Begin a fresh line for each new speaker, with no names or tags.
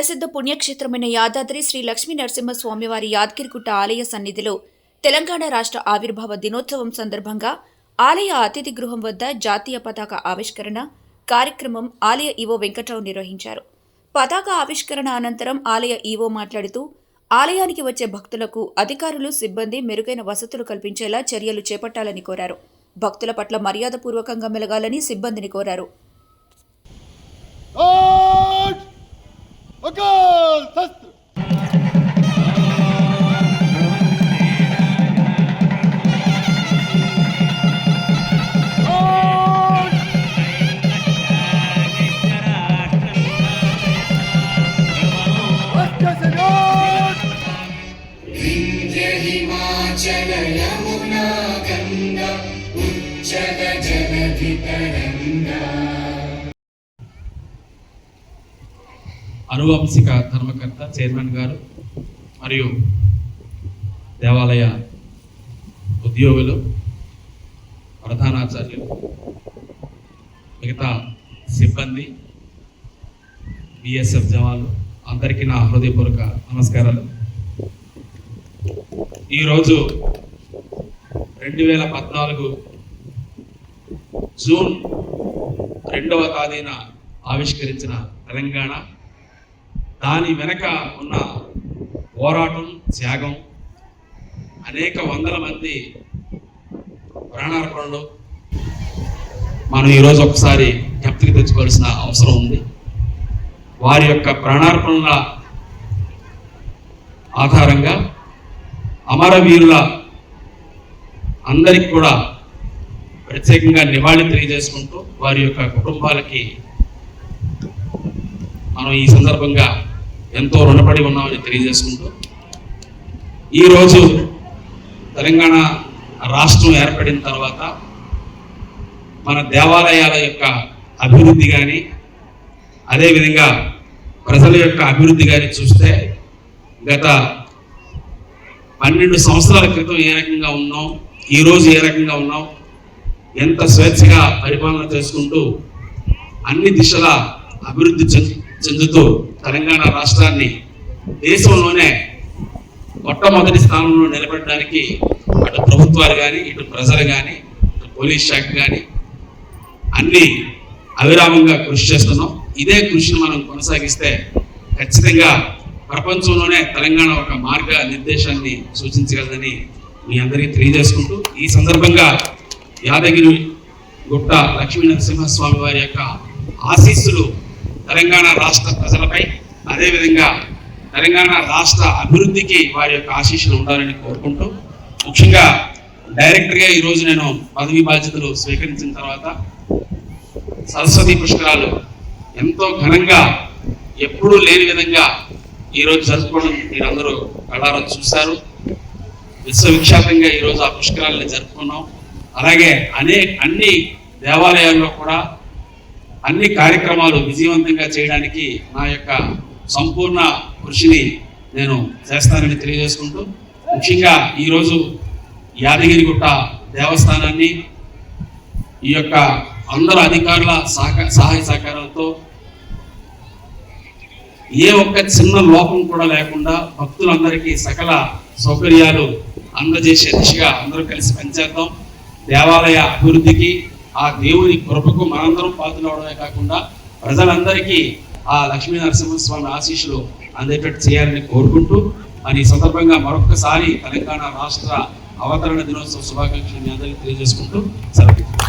ప్రసిద్ధ పుణ్యక్షేత్రమైన యాదాద్రి శ్రీ లక్ష్మీ నరసింహస్వామివారి యాదగిరిగుట్ట ఆలయ సన్నిధిలో తెలంగాణ రాష్ట్ర ఆవిర్భావ దినోత్సవం సందర్భంగా ఆలయ అతిథి గృహం వద్ద జాతీయ పతాక ఆవిష్కరణ కార్యక్రమం ఆలయ ఈవో వెంకట్రావు నిర్వహించారు. పతాక ఆవిష్కరణ అనంతరం ఆలయ ఈవో మాట్లాడుతూ ఆలయానికి వచ్చే భక్తులకు అధికారులు సిబ్బంది మెరుగైన వసతులు కల్పించేలా చర్యలు చేపట్టాలని కోరారు. భక్తుల పట్ల మర్యాదపూర్వకంగా మెలగాలని సిబ్బందిని కోరారు.
అనువంశిక ధర్మకర్త చైర్మన్ గారు మరియు దేవాలయ ఉద్యోగులు, ప్రధానాచార్యులు, మిగతా సిబ్బంది, బిఎస్ఎఫ్ జవాన్లు అందరికీ నా హృదయపూర్వక నమస్కారాలు. ఈరోజు 2014 జూన్ 2వ తేదీన ఆవిష్కరించిన తెలంగాణ, దాని వెనక ఉన్న పోరాటం, త్యాగం, అనేక వందల మంది ప్రాణార్పణలు మనం ఈరోజు ఒకసారి జ్ఞప్తికి తెచ్చుకోవాల్సిన అవసరం ఉంది. వారి యొక్క ప్రాణార్పణల ఆధారంగా అమరవీరుల అందరికి కూడా ప్రత్యేకంగా నివాళి తెలియజేసుకుంటూ వారి యొక్క కుటుంబాలకి మనం ఈ సందర్భంగా ఎంతో రుణపడి ఉన్నామని తెలియజేసుకుంటూ, ఈరోజు తెలంగాణ రాష్ట్రం ఏర్పడిన తర్వాత మన దేవాలయాల యొక్క అభివృద్ధి కానీ, అదేవిధంగా ప్రజల యొక్క అభివృద్ధి కానీ చూస్తే గత 12 సంవత్సరాల క్రితం ఏ రకంగా ఉన్నాం, ఈరోజు ఏ రకంగా ఉన్నాం, ఎంత స్వేచ్ఛగా పరిపాలన చేసుకుంటూ అన్ని దిశల అభివృద్ధి చెందుతూ తెలంగాణ రాష్ట్రాన్ని దేశంలోనే మొట్టమొదటి స్థానంలో నిలబెట్టడానికి అటు ప్రభుత్వాలు కానీ, ఇటు ప్రజలు కానీ, ఇటు పోలీస్ శాఖ కానీ అన్ని అవిరామంగా కృషి చేస్తున్నాం. ఇదే కృషిని మనం కొనసాగిస్తే ఖచ్చితంగా ప్రపంచంలోనే తెలంగాణ ఒక మార్గ నిర్దేశాన్ని సూచించగలదని మీ అందరికీ తెలియజేసుకుంటూ, ఈ సందర్భంగా యాదగిరి గుట్ట లక్ష్మీ నరసింహస్వామి వారి యొక్క ఆశీస్సులు తెలంగాణ రాష్ట్ర ప్రజలపై, అదేవిధంగా తెలంగాణ రాష్ట్ర అభివృద్ధికి వారి యొక్క ఆశీస్సులు ఉండాలని కోరుకుంటూ, ముఖ్యంగా డైరెక్టర్గా ఈరోజు నేను పదవి బాధ్యతలు స్వీకరించిన తర్వాత సరస్వతి పుష్కరాలు ఎంతో ఘనంగా ఎప్పుడూ లేని విధంగా ఈరోజు జరుపుకోవడం మీరందరూ కళ్ళారా చూశారు. విశ్వవిఖ్యాతంగా ఈరోజు ఆ పుష్కరాలని జరుపుకున్నాం. అలాగే అన్ని దేవాలయాల్లో కూడా అన్ని కార్యక్రమాలు విజయవంతంగా చేయడానికి నా యొక్క సంపూర్ణ కృషిని నేను చేస్తానని తెలియజేసుకుంటూ, ముఖ్యంగా ఈరోజు యాదగిరిగుట్ట దేవస్థానాన్ని ఈ యొక్క అందరు అధికారుల సహాయ సహకారాలతో ఏ ఒక్క చిన్న లోపం కూడా లేకుండా భక్తులందరికీ సకల సౌకర్యాలు అందజేసే దిశగా అందరూ కలిసి పనిచేద్దాం. దేవాలయ అభివృద్ధికి, ఆ దేవుని కృపకు మనందరం పాత్రలవడమే కాకుండా ప్రజలందరికీ ఆ లక్ష్మీ నరసింహస్వామి ఆశీస్సులు అందేటట్టు చేయాలని కోరుకుంటూ, అని సందర్భంగా మరొక్కసారి తెలంగాణ రాష్ట్ర అవతరణ దినోత్సవ శుభాకాంక్షలు మీ అందరికీ తెలియజేసుకుంటూ సెలవు.